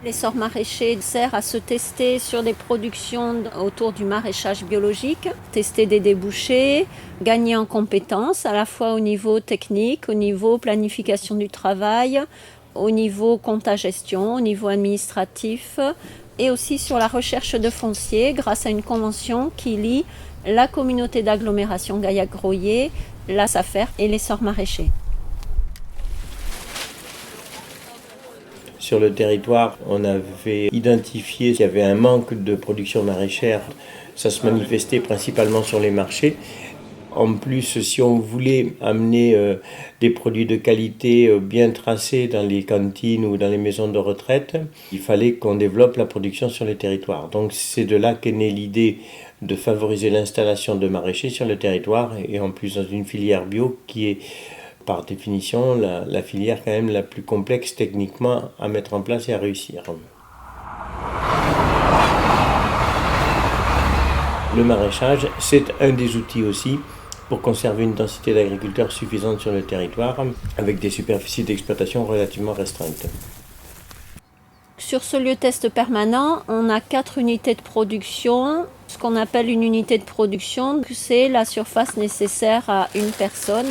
L'essor maraîcher sert à se tester sur des productions autour du maraîchage biologique, tester des débouchés, gagner en compétences à la fois au niveau technique, au niveau planification du travail, au niveau compta-gestion, au niveau administratif et aussi sur la recherche de foncier grâce à une convention qui lie la communauté d'agglomération Gaillac-Groyer, la SAFER et l'essor maraîcher. Sur le territoire, on avait identifié qu'il y avait un manque de production maraîchère. Ça se manifestait principalement sur les marchés. En plus, si on voulait amener des produits de qualité bien tracés dans les cantines ou dans les maisons de retraite, il fallait qu'on développe la production sur les territoires. Donc c'est de là qu'est née l'idée de favoriser l'installation de maraîchers sur le territoire et en plus dans une filière bio qui est par définition la filière quand même la plus complexe techniquement à mettre en place et à réussir. Le maraîchage, c'est un des outils aussi pour conserver une densité d'agriculteurs suffisante sur le territoire avec des superficies d'exploitation relativement restreintes. Sur ce lieu test permanent, on a 4 unités de production. Ce qu'on appelle une unité de production, c'est la surface nécessaire à une personne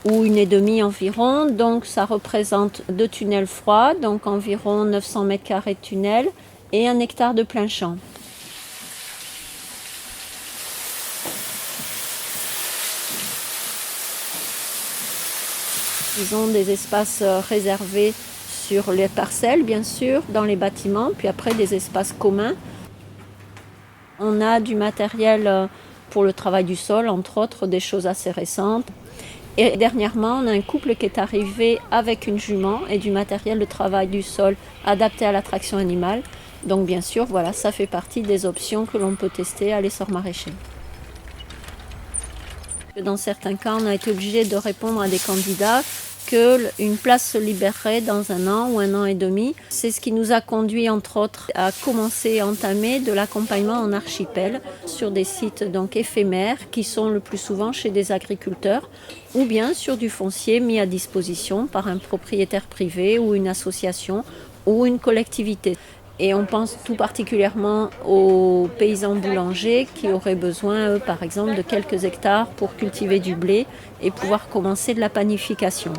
ou 1,5 environ. Donc ça représente 2 tunnels froids, donc environ 900 m² de tunnel et 1 hectare de plein champ. Ils ont des espaces réservés sur les parcelles, bien sûr, dans les bâtiments, puis après des espaces communs. On a du matériel pour le travail du sol, entre autres, des choses assez récentes. Et dernièrement, on a un couple qui est arrivé avec une jument et du matériel de travail du sol adapté à la traction animale. Donc bien sûr, voilà, ça fait partie des options que l'on peut tester à l'essor maraîcher. Dans certains cas, on a été obligé de répondre à des candidats qu'une place se libérerait dans 1 an ou 1 an et demi. C'est ce qui nous a conduit, entre autres, à commencer et entamer de l'accompagnement en archipel sur des sites donc éphémères qui sont le plus souvent chez des agriculteurs ou bien sur du foncier mis à disposition par un propriétaire privé ou une association ou une collectivité. Et on pense tout particulièrement aux paysans boulangers qui auraient besoin, eux, par exemple, de quelques hectares pour cultiver du blé et pouvoir commencer de la panification.